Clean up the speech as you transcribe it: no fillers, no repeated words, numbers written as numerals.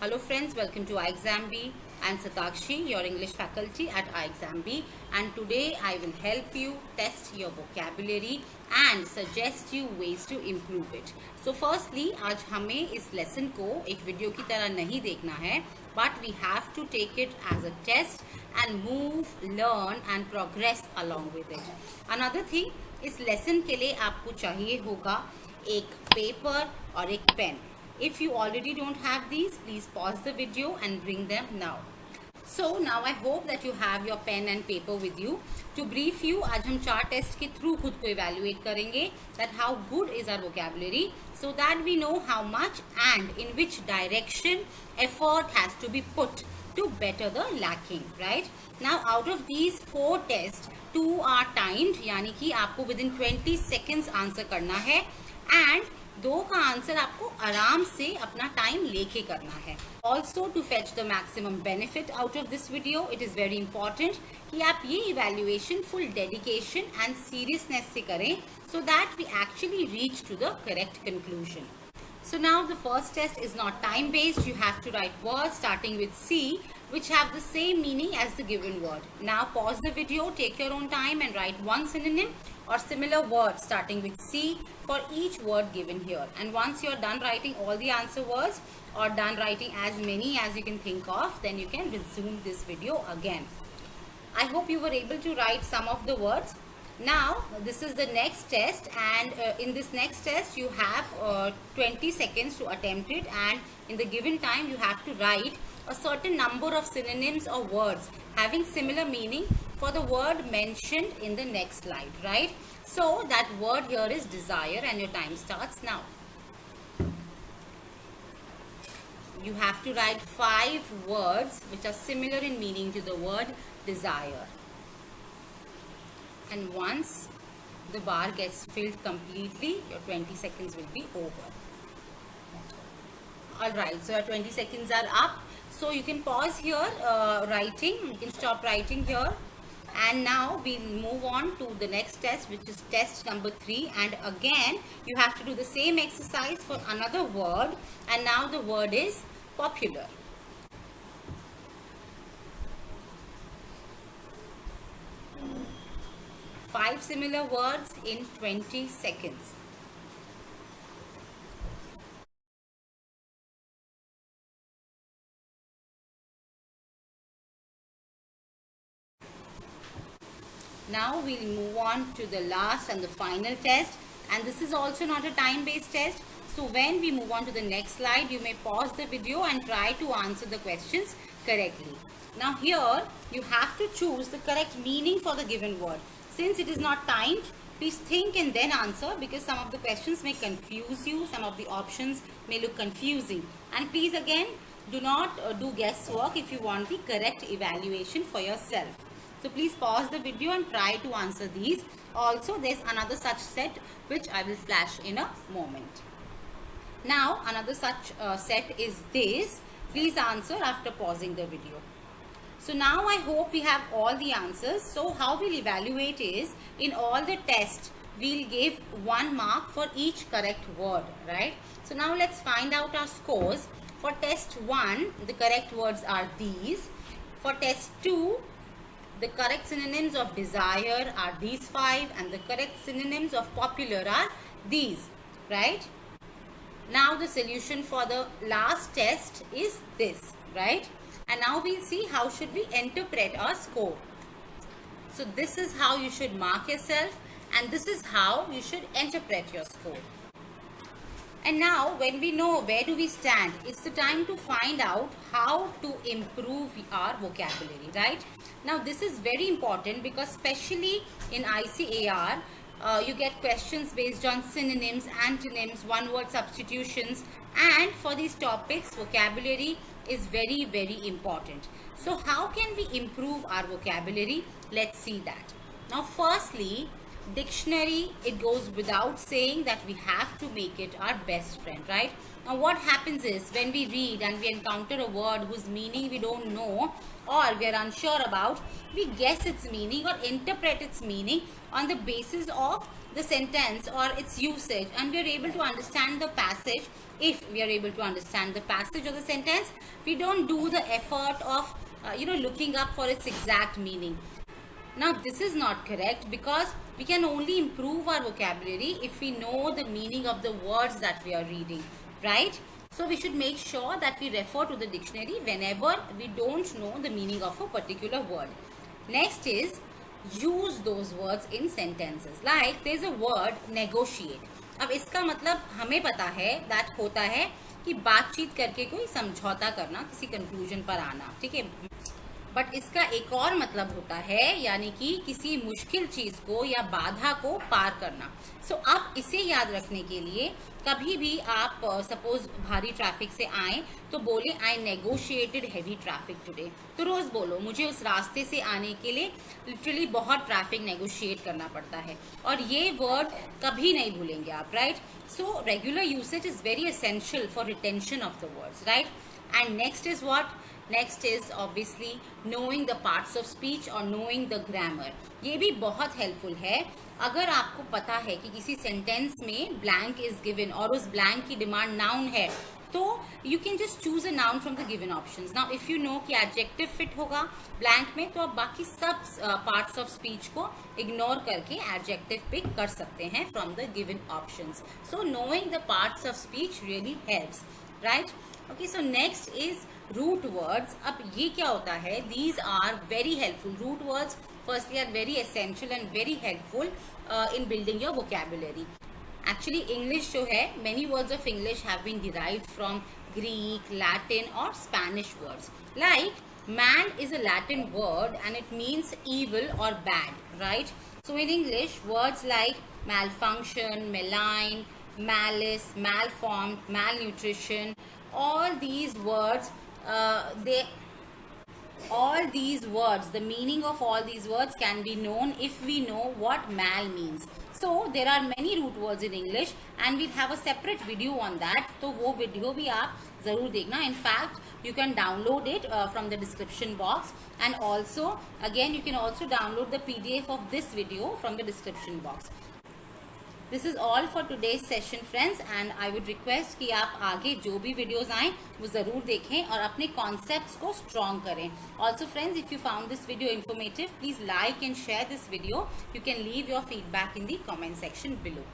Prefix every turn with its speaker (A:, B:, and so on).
A: Hello friends, welcome to iExamB. I am Satakshi, your English faculty at iExamB, and today I will help you test your vocabulary and suggest you ways to improve it. So firstly, आज हमें इस lesson को एक video की तरह नहीं देखना है, but we have to take it as a test and move, learn and progress along with it. Another thing, इस lesson के लिए आपको चाहिए होगा एक paper और एक pen. If you already don't have these, please pause the video and bring them now. So now I hope that you have your pen and paper with you. To brief you, आज हम 4 test के through खुद को evaluate करेंगे that how good is our vocabulary so that we know how much and in which direction effort has to be put to better the lacking, right? Now out of these 4 tests, 2 are timed, यानी कि आपको within 20 seconds answer करना है and 2 का answer आपको आराम से अपना टाइम लेके करना है. Also to fetch the maximum benefit out of this video, it is very important कि आप ये evaluation full dedication and seriousness से करें so that we actually reach to the correct conclusion. So now the first test is not time based. You have to write words starting with C which have the same meaning as the given word. Now pause the video, take your own time and write one synonym or similar word starting with C for each word given here. And once you're done writing all the answer words or done writing as many as you can think of, then you can resume this video again. I hope you were able to write some of the words. Now this is the next test and in this next test you have 20 seconds to attempt it, and in the given time you have to write a certain number of synonyms or words having similar meaning for the word mentioned in the next slide, right? So that word here is desire and your time starts now. You have to write 5 words which are similar in meaning to the word desire. And once the bar gets filled completely, your 20 seconds will be over. Alright, so your 20 seconds are up. So you can pause here writing, you can stop writing here. And now we'll move on to the next test, which is test number 3. And again, you have to do the same exercise for another word. And now the word is popular. Five similar words in 20 seconds. Now we'll move on to the last and the final test, and this is also not a time-based test. So when we move on to the next slide, you may pause the video and try to answer the questions correctly. Now here you have to choose the correct meaning for the given word. Since it is not timed, please think and then answer, because some of the questions may confuse you, some of the options may look confusing. And please again, do not do guesswork if you want the correct evaluation for yourself. So please pause the video and try to answer these. Also, there's another such set which I will flash in a moment. Now, another such set is this. Please answer after pausing the video. So now I hope we have all the answers. So how we'll evaluate is, in all the tests, we'll give 1 mark for each correct word, right? So now let's find out our scores. For test 1, the correct words are these. For test 2, the correct synonyms of desire are these 5, and the correct synonyms of popular are these, right? Now the solution for the last test is this, right? And now we'll see how should we interpret our score. So this is how you should mark yourself, and this is how you should interpret your score. And now when we know where do we stand, it's the time to find out how to improve our vocabulary, right? Now this is very important because especially in ICAR, you get questions based on synonyms, antonyms, one-word substitutions, and for these topics, vocabulary is very, very important. So how can we improve our vocabulary? Let's see that. Now firstly, dictionary, it goes without saying that we have to make it our best friend, right? Now what happens is, when we read and we encounter a word whose meaning we don't know or we are unsure about, we guess its meaning or interpret its meaning on the basis of the sentence or its usage, and we are able to understand the passage. If we are able to understand the passage of the sentence, we don't do the effort of looking up for its exact meaning. Now this is not correct, because we can only improve our vocabulary if we know the meaning of the words that we are reading, right? So we should make sure that we refer to the dictionary whenever we don't know the meaning of a particular word. Next is use those words in sentences. Like there is a word negotiate. अब इसका मतलब हमें पता है that होता है कि बातचीत करके कोई समझौता करना, किसी कंक्लूजन पर आना, ठीक है। बट इसका एक और मतलब होता है, यानी कि किसी मुश्किल चीज को या बाधा को पार करना। सो आप इसे याद रखने के लिए कभी भी आप सपोज भारी ट्रैफिक से आए तो बोले आई नेगोशिएटेड हैवी ट्रैफिक टुडे। तो रोज बोलो मुझे उस रास्ते से आने के लिए लिटरली बहुत ट्रैफिक नेगोशिएट करना पड़ता है, और ये वर्ड कभी नहीं भूलेंगे आप, right. So regular usage is very essential for retention of the words, right. And next is what? Next is obviously knowing the parts of speech और नोइंग द ग्रामर। ये भी बहुत हेल्पफुल है। अगर आपको पता है कि किसी सेंटेंस में ब्लैंक इज गिवन और उस ब्लैंक की डिमांड नाउन है, तो you can just choose a noun from the given options. Now if you know कि एडजेक्टिव फिट होगा ब्लैंक में, तो आप बाकी सब पार्ट्स ऑफ स्पीच को इग्नोर करके एडजेक्टिव पिक कर सकते हैं from the given options. So knowing the parts of speech really helps, right. Okay, so next is root words. अब ये क्या होता है? These are very helpful. Root words firstly are very essential and very helpful in building your vocabulary. Actually English जो है, many words of English have been derived from Greek, Latin or Spanish words. Like man is a Latin word and it means evil or bad, right? So in English, words like malfunction, malign, malice, malformed, malnutrition, all these words the meaning of all these words can be known if we know what mal means. So there are many root words in English and we'll have a separate video on that, तो वो video भी आप ज़रूर देखना। In fact, you can download it from the description box, and also again you can also download the PDF of this video from the description box. This is all for today's session friends, and I would request कि आप आगे जो भी videos आएँ वो ज़रूर देखें और अपने concepts को strong करें. Also friends, if you found this video informative, please like and share this video. You can leave your feedback in the comment section below.